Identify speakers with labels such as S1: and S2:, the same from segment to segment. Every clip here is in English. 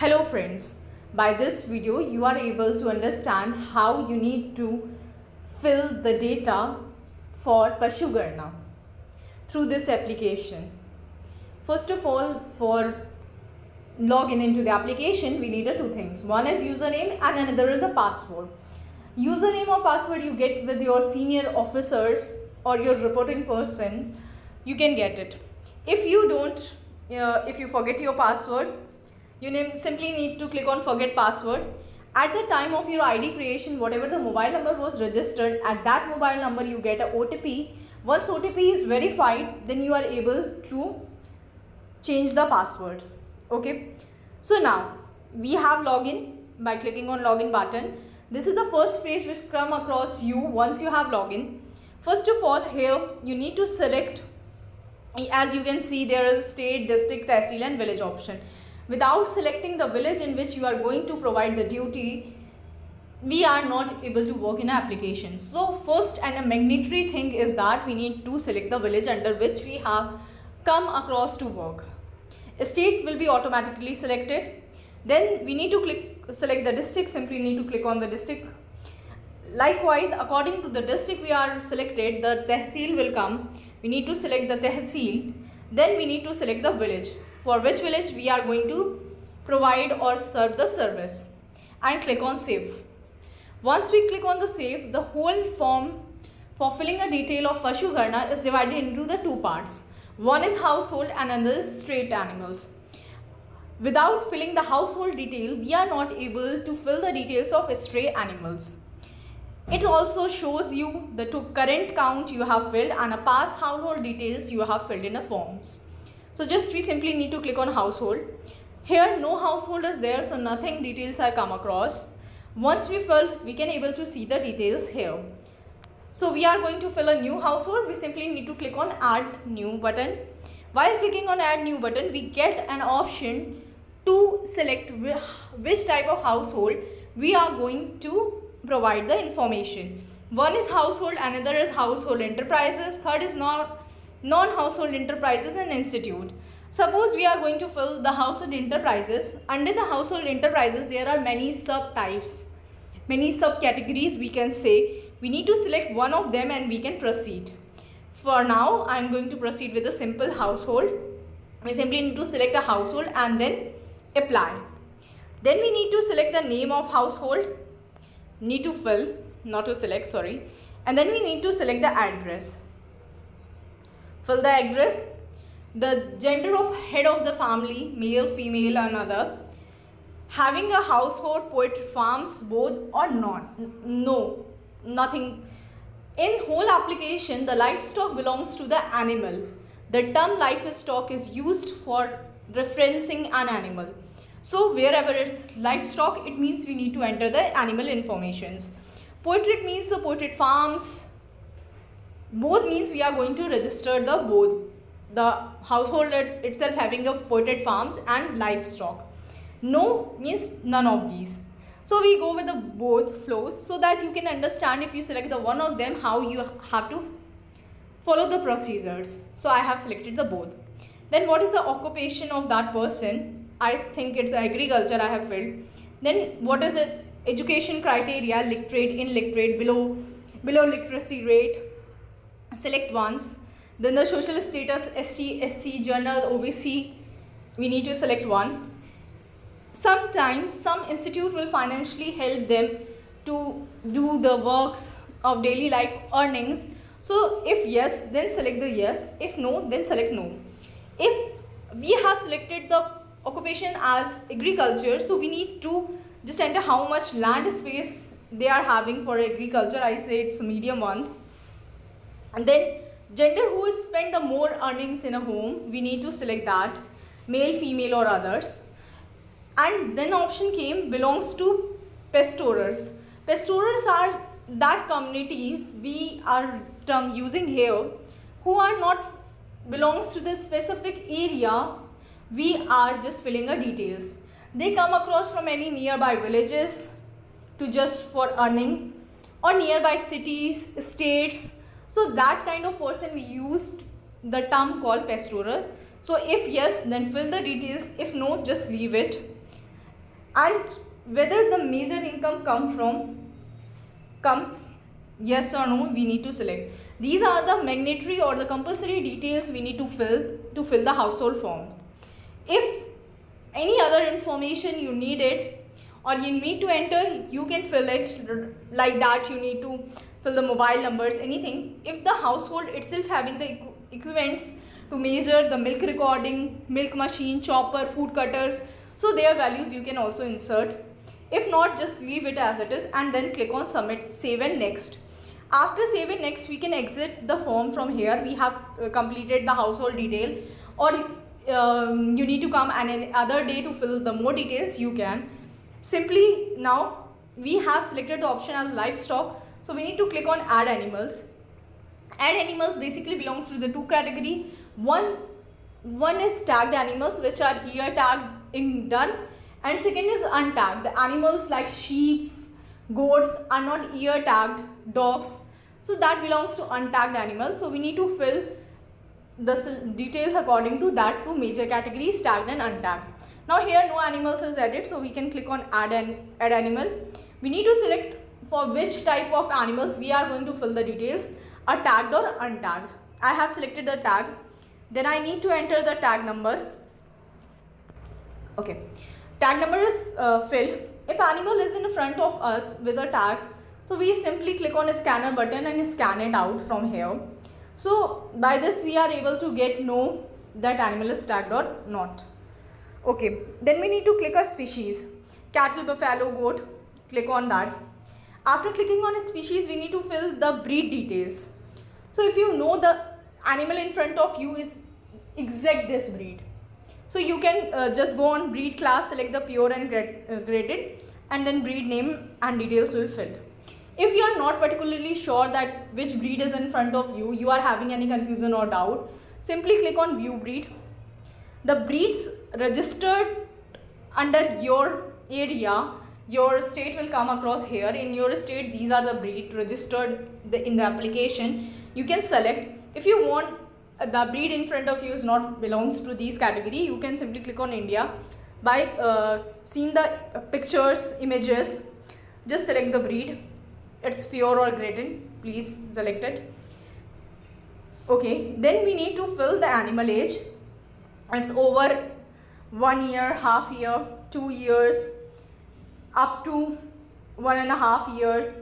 S1: Hello friends, by this video you are able to understand how you need to fill the data for Pashugarna through this application. First of all, for login into the application we need two things. One is username and another is a password. Username or password you get with your senior officers or your reporting person, you can get it. If you don't, if you forget your password, you simply need to click on forget password. At the time of your ID creation, whatever the mobile number was registered, at that mobile number you get a OTP. Once OTP is verified, then you are able to change the passwords. Okay, so now we have login by clicking on login button. This is the first page which come across you once you have login. First of all, here you need to select, as you can see there is state, district, tehsil and village option. Without selecting the village in which you are going to provide the duty, we are not able to work in an application. So first and a mandatory thing is that we need to select the village under which we have come across to work. State will be automatically selected. Then we need to select the district, simply need to click on the district. Likewise, according to the district we are selected, the tehsil will come. We need to select the tehsil. Then we need to select the village, for which village we are going to provide or serve the service, and click on save. Once we click on the save, the whole form for filling a detail of Pashugarna is divided into the two parts. One is household and another is stray animals. Without filling the household detail, we are not able to fill the details of stray animals. It also shows you the current count you have filled and a past household details you have filled in the forms. So just we simply need to click on household. Here no household is there, so nothing details are come across. Once we fill, we can able to see the details here. So we are going to fill a new household. We simply need to click on add new button. While clicking on add new button, we get an option to select which type of household we are going to provide the information. One is household, another is household enterprises, third is non-household enterprises and institute. Suppose we are going to fill the household enterprises. Under the household enterprises there are many subtypes, many subcategories we can say. We need to select one of them and we can proceed. For now I am going to proceed with a simple household. We simply need to select a household and then apply. Then we need to select the name of household, need to fill, not to select, sorry, and then we need to select the address. Fill the address, the gender of head of the family, male, female, another, having a household, poultry farms, both or not. No, nothing. In whole application, the livestock belongs to the animal. The term livestock is used for referencing an animal. So wherever it's livestock, it means we need to enter the animal informations. Poultry means the poultry farms. Both means we are going to register the both. The household itself having a poultry farms and livestock. No means none of these. So we go with the both flows so that you can understand if you select the one of them how you have to follow the procedures. So I have selected the both. Then what is the occupation of that person? I think it's agriculture I have filled. Then what is it? Education criteria, literate, illiterate, below literacy rate, select once. Then the social status, ST, SC, journal, OBC, we need to select one. Sometimes some institute will financially help them to do the works of daily life earnings. So if yes, then select the yes. If no, then select no. If we have selected the occupation as agriculture, so we need to just enter how much land space they are having for agriculture. I say it's medium ones. And then gender, who is spend the more earnings in a home, we need to select that, male, female or others. And then option came belongs to pastorers. Pastorers are that communities we are using here who are not belongs to this specific area. We are just filling a details. They come across from any nearby villages to just for earning or nearby cities, states. So that kind of person we used the term called pastoral. So if yes, then fill the details. If no, just leave it. and whether the major income comes yes or no, we need to select. These are the mandatory or the compulsory details we need to fill the household form. If any other information you needed or you need to enter, you can fill it like that. You need to fill the mobile numbers, anything. If the household itself having the equipments to measure the milk recording, milk machine, chopper, food cutters, so their values you can also insert. If not, just leave it as it is and then click on submit, save and next. After save and next, we can exit the form from here. We have completed the household detail, or you need to come and any other day to fill the more details, you can. Simply now we have selected the option as livestock, so we need to click on add animals. Add animals basically belongs to the two category. One is tagged animals, which are here tagged in done, and second is untagged. The animals like sheep, goats are not ear tagged, dogs, so that belongs to untagged animals. So we need to fill the details according to that two major categories, tagged and untagged. Now here no animals is added, so we can click on add animal. We need to select for which type of animals we are going to fill the details, a tagged or untagged. I have selected the tag. Then I need to enter the tag number. Okay, tag number is filled. If animal is in front of us with a tag, so we simply click on a scanner button and scan it out from here. So by this we are able to know that animal is tagged or not. Okay, then we need to click a species, cattle, buffalo, goat. Click on that. After clicking on a species, we need to fill the breed details. So if you know the animal in front of you is exact this breed, so you can just go on breed class, select the pure and graded, and then breed name and details will fill. If you are not particularly sure that which breed is in front of you, you are having any confusion or doubt, simply click on view breed. The breeds registered under your area, your state will come across here. In your state, these are the breed registered in the application. You can select. If you want the breed in front of you is not belongs to these category, you can simply click on India. By seeing the pictures, images, just select the breed. It's pure or graded, please select it. Okay, then we need to fill the animal age. It's over 1 year, half year, 2 years, up to 1.5 years,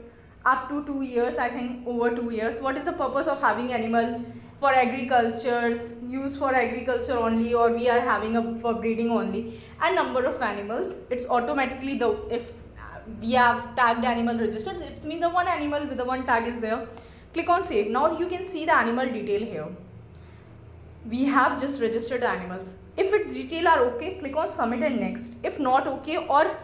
S1: up to 2 years, I think over 2 years. What is the purpose of having animal? For agriculture, use for agriculture only, or we are having for breeding only. And number of animals, it's automatically if we have tagged animal registered, it means the one animal with the one tag is there. Click on save. Now you can see the animal detail here. We have just registered the animals. If its detail are okay, click on submit and next. If not okay or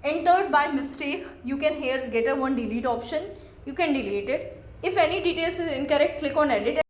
S1: entered by mistake, you can here get one delete option. You can delete it. If any details is incorrect, click on edit.